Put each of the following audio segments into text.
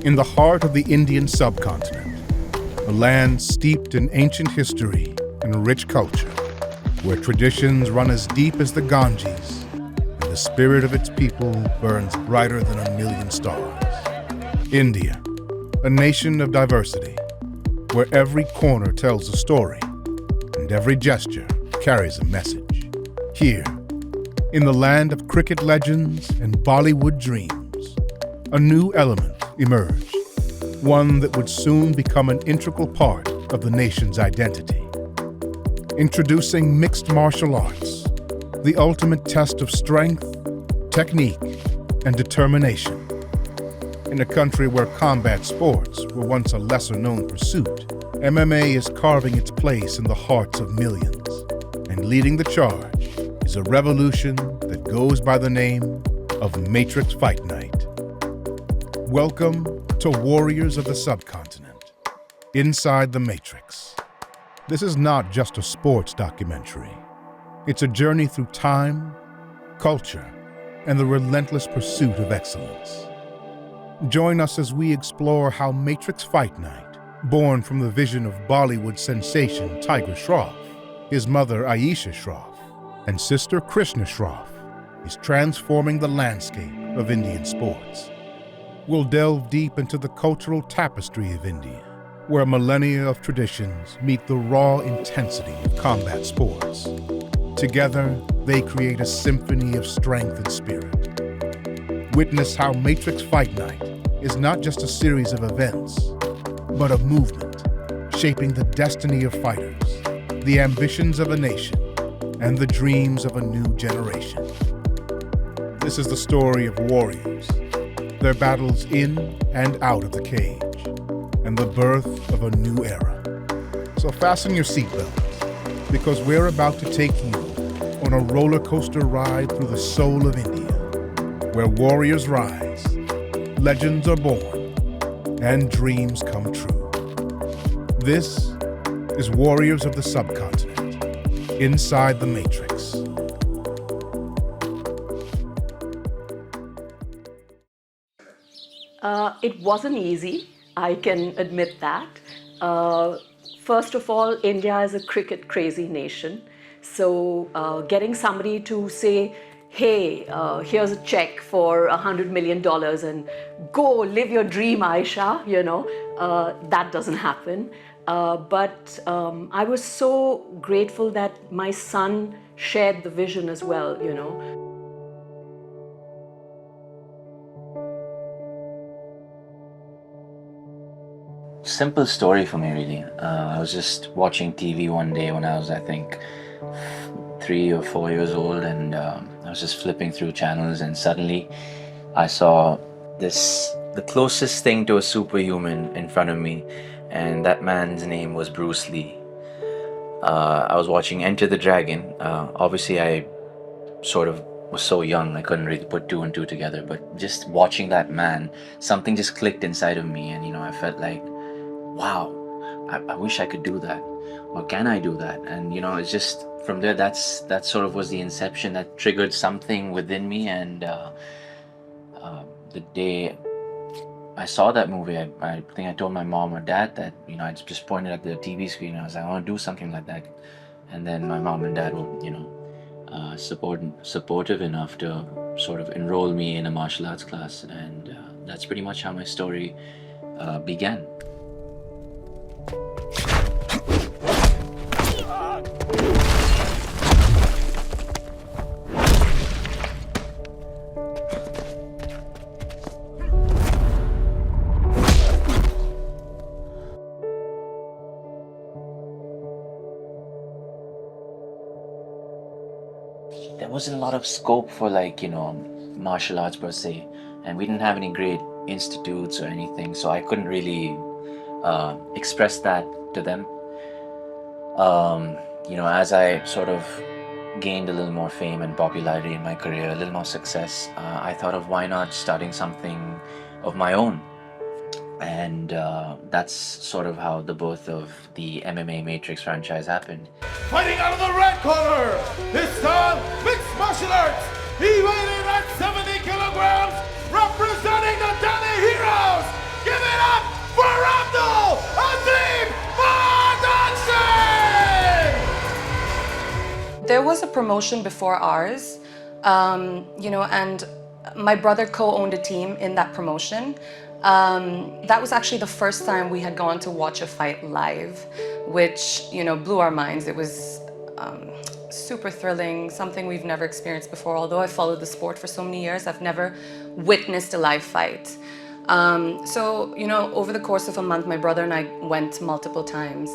in the heart of the Indian subcontinent, a land steeped in ancient history and rich culture, where traditions run as deep as the Ganges, and the spirit of its people burns brighter than 1,000,000 stars. India, a nation of diversity, where every corner tells a story and every gesture carries a message. Here, in the land of cricket legends and Bollywood dreams, a new element emerged, one that would soon become an integral part of the nation's identity. Introducing mixed martial arts, the ultimate test of strength, technique, and determination. In a country where combat sports were once a lesser-known pursuit, MMA is carving its place in the hearts of millions, and leading the charge is a revolution that goes by the name of Matrix Fight Night. Welcome to Warriors of the Subcontinent, Inside the Matrix. This is not just a sports documentary. It's a journey through time, culture, and the relentless pursuit of excellence. Join us as we explore how Matrix Fight Night, born from the vision of Bollywood sensation Tiger Shroff, his mother Ayesha Shroff, and sister Krishna Shroff, is transforming the landscape of Indian sports. We'll delve deep into the cultural tapestry of India, where millennia of traditions meet the raw intensity of combat sports. Together, they create a symphony of strength and spirit. Witness how Matrix Fight Night is not just a series of events, but a movement shaping the destiny of fighters, the ambitions of a nation, and the dreams of a new generation. This is the story of warriors, their battles in and out of the cage, and the birth of a new era. So fasten your seatbelts, because we're about to take you on a roller coaster ride through the soul of India, where warriors rise, legends are born, and dreams come true. This is Warriors of the Subcontinent, Inside the Matrix. It wasn't easy, I can admit that. First of all, India is a cricket crazy nation. So getting somebody to say, hey, here's a check for $100 million and go live your dream, Aisha, that doesn't happen. But I was so grateful that my son shared the vision as well, Simple story for me, really. I was just watching TV one day when I was, I think, 3 or 4 years old, and I was just flipping through channels, and suddenly I saw the closest thing to a superhuman in front of me, and that man's name was Bruce Lee. I was watching Enter the Dragon. Obviously, I sort of was so young, I couldn't really put 2 and 2 together, but just watching that man, something just clicked inside of me, and I felt like, wow, I wish I could do that, or can I do that? And it's just from there, that sort of was the inception that triggered something within me. And the day I saw that movie, I think I told my mom or dad that I just pointed at the TV screen and I was like, I want to do something like that. And then my mom and dad were supportive enough to sort of enroll me in a martial arts class, and that's pretty much how my story began. There wasn't a lot of scope for martial arts per se, and we didn't have any great institutes or anything, so I couldn't really express that to them. As I sort of gained a little more fame and popularity in my career, a little more success, I thought of why not starting something of my own. And that's sort of how the birth of the MMA Matrix franchise happened. Fighting out of the red corner, his style, mixed martial arts. He weighed in at 70 kilograms, representing the Delhi Heroes. Give up for Abdul Azim Mardanson! There was a promotion before ours, and my brother co-owned a team in that promotion. That was actually the first time we had gone to watch a fight live, which, blew our minds. It was super thrilling, something we've never experienced before. Although I followed the sport for so many years, I've never witnessed a live fight. Over the course of a month, my brother and I went multiple times.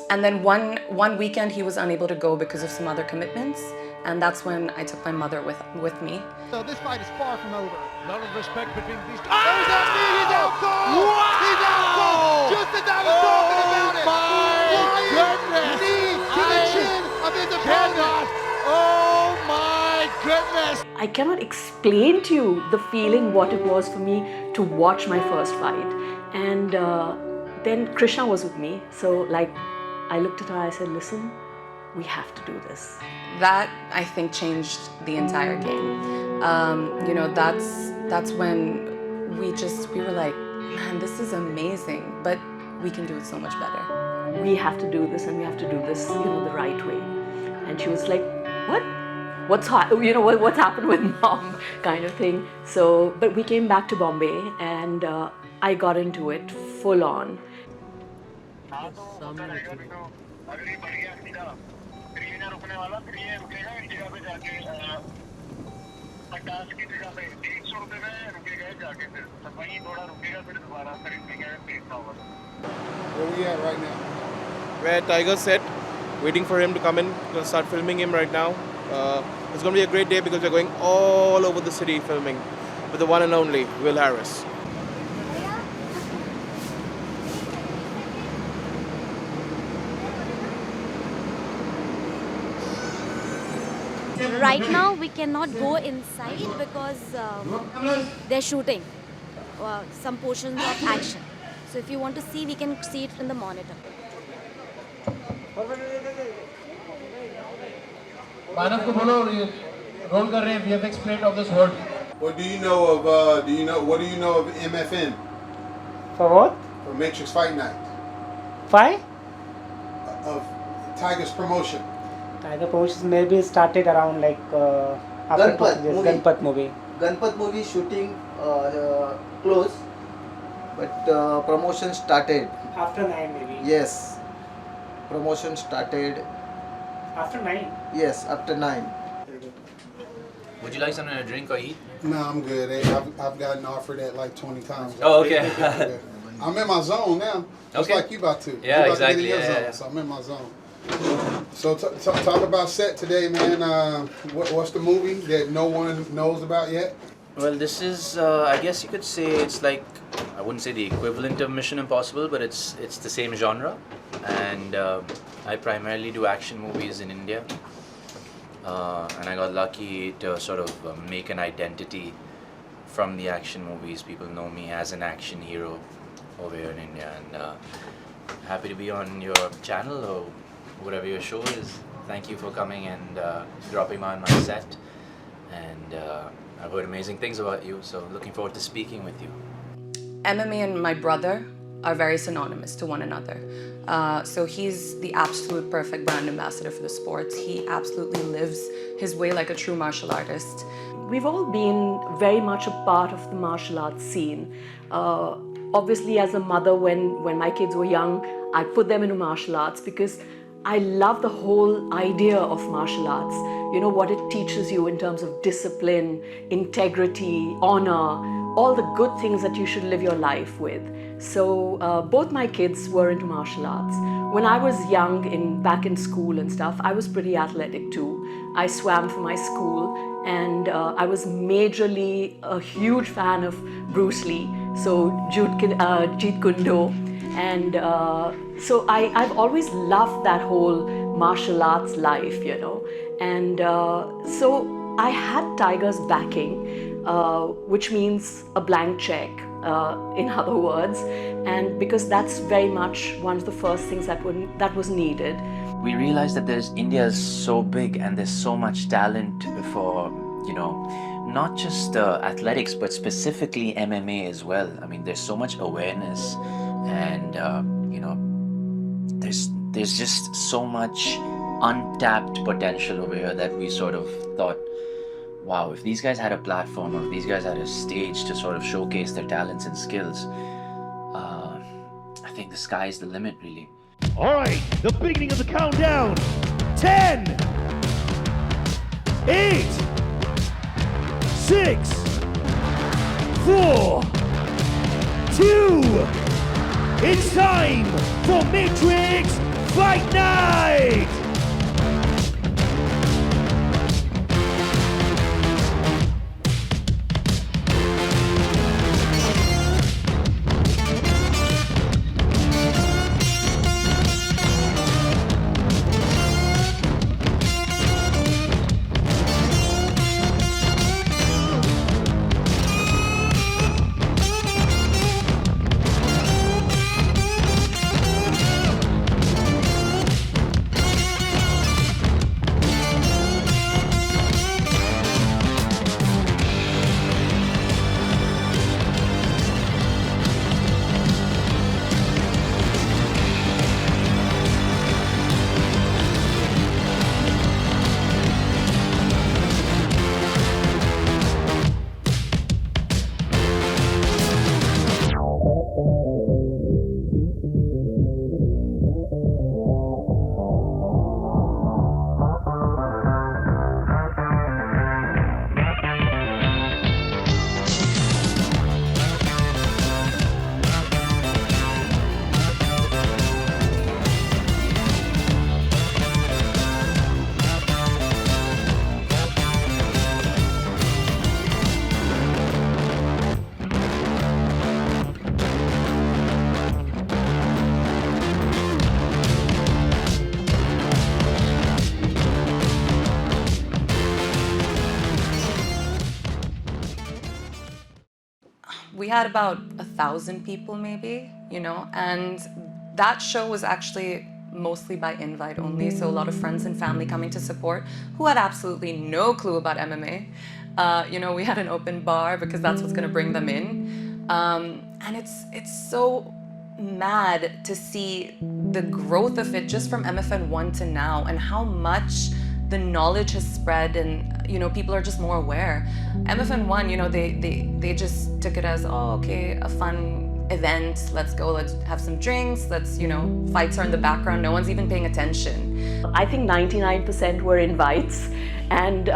And then one weekend he was unable to go because of some other commitments, and that's when I took my mother with me. So this fight is far from over. A lot of respect between these two. There's that knee, he's out cold! Wow! He's out cold! Just as I was talking about it! My goodness! Knee to the chin of his opponent! Oh my goodness! I cannot explain to you the feeling what it was for me to watch my first fight. And then Krishna was with me, so I looked at her, I said, listen, we have to do this. That, I think, changed the entire game. That's when we were like, man, this is amazing, but we can do it so much better. We have to do this, and we have to do this, the right way. And she was like, what? What's happened with mom, kind of thing. So, but we came back to Bombay, and I got into it full on. Where we at right now? We're at Tiger's set, waiting for him to come in. We're going to start filming him right now. It's going to be a great day because we're going all over the city filming with the one and only Will Harris. Right now we cannot go inside because they're shooting some portions of action. So if you want to see, we can see it in the monitor. मानव को बोलो role कर रहे हैं VFX plate of this world. What do you know of what do you know of MFN? For what? For Matrix Fight Night. Fight? Of Tiger's promotion. Tiger promotions maybe started around after Ganpat movie. Ganpat movie shooting close, but promotion started. After 9 maybe. Yes, promotion started. After 9? Yes, after 9. Would you like something to drink or eat? No, I'm good. I've gotten offered that like 20 times. Oh, okay. I'm in my zone now. Just Okay. like you about to. Yeah, you about exactly. To get in your zone, so I'm in my zone. So talk about set today, man. What's the movie that no one knows about yet? Well, this is, I guess you could say it's like, I wouldn't say the equivalent of Mission Impossible, but it's the same genre. And I primarily do action movies in India. And I got lucky to sort of make an identity from the action movies. People know me as an action hero over here in India. And happy to be on your channel or whatever your show is. Thank you for coming and dropping by on my set. And I've heard amazing things about you, so looking forward to speaking with you. MMA and my brother are very synonymous to one another. So he's the absolute perfect brand ambassador for the sports. He absolutely lives his way like a true martial artist. We've all been very much a part of the martial arts scene. Obviously, as a mother, when my kids were young, I put them into martial arts because I love the whole idea of martial arts. You know, what it teaches you in terms of discipline, integrity, honor, all the good things that you should live your life with. So both my kids were into martial arts. When I was young, back in school and stuff, I was pretty athletic too. I swam for my school, and I was majorly a huge fan of Bruce Lee, so Jeet Kune Do. And so I've always loved that whole martial arts life, you know. And so I had Tiger's backing, which means a blank check, in other words. And because that's very much one of the first things that was needed. We realized that India is so big and there's so much talent for not just athletics, but specifically MMA as well. I mean, there's so much awareness, and there's just so much untapped potential over here that we sort of thought, wow, if these guys had a platform, or if these guys had a stage to sort of showcase their talents and skills, I think the sky is the limit, really. All right, the beginning of the countdown. 10, 8, 6, 4, 2. It's time for Matrix Fight Night! We had about 1,000 people maybe, and that show was actually mostly by invite only, so a lot of friends and family coming to support who had absolutely no clue about MMA. We had an open bar because that's what's going to bring them in, and it's so mad to see the growth of it just from MFN 1 to now, and how much the knowledge has spread, and people are just more aware. MFN 1, they just took it as, oh, okay, a fun event, let's go, let's have some drinks, let's, fights are in the background, no one's even paying attention. I think 99% were invites, and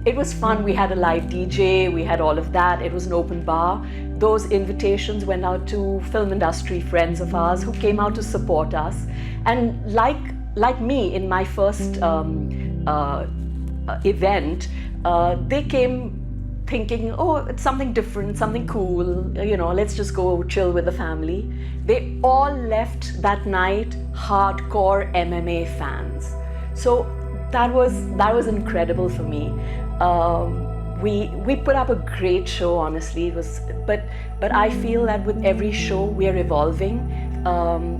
it was fun. We had a live DJ, we had all of that. It was an open bar. Those invitations went out to film industry friends of ours who came out to support us. And like me in my first event, they came thinking, oh, it's something different, something cool, let's just go chill with the family. They all left that night hardcore MMA fans. So that was incredible for me. We put up a great show, honestly. It was, but I feel that with every show we're evolving,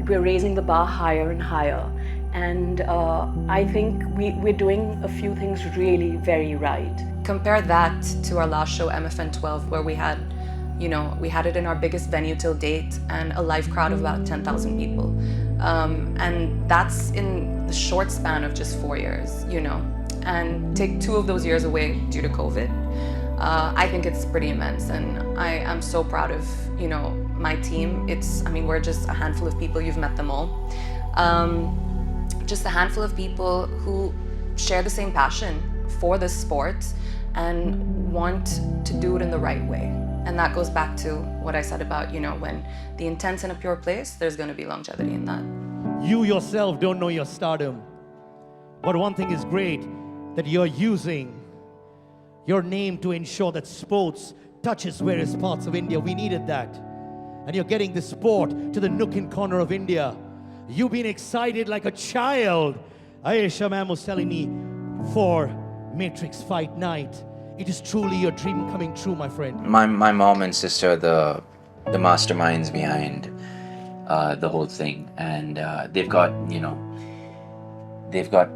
we're raising the bar higher and higher. And I think we're doing a few things really very right. Compare that to our last show, MFN 12, where we had it in our biggest venue till date and a live crowd of about 10,000 people. And that's in the short span of just 4 years, and take 2 of those years away due to COVID. I think it's pretty immense, and I am so proud of, my team. We're just a handful of people, you've met them all. Just a handful of people who share the same passion for this sport and want to do it in the right way. And that goes back to what I said about, when the intent's in a pure place, there's going to be longevity in that. You yourself don't know your stardom. But one thing is great, that you're using your name to ensure that sports touches various parts of India. We needed that. And you're getting the sport to the nook and corner of India. You've been excited like a child. Ayesha ma'am was telling me for Matrix Fight Night. It is truly your dream coming true, my friend. My mom and sister are the masterminds behind the whole thing, and they've got they've got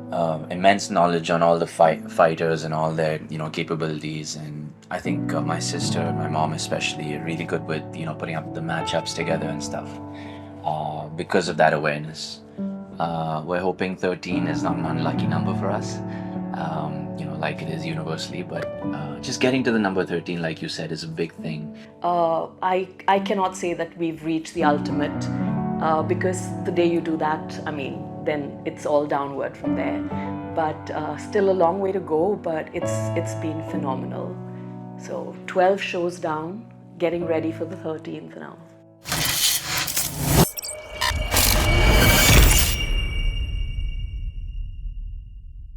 immense knowledge on all the fighters and all their capabilities, and I think my sister, my mom especially, are really good with putting up the matchups together and stuff because of that awareness. We're hoping 13 is not an unlucky number for us, like it is universally, but just getting to the number 13, like you said, is a big thing. I cannot say that we've reached the ultimate because the day you do that, then it's all downward from there. But still a long way to go, but it's been phenomenal. So 12 shows down, getting ready for the 13th now.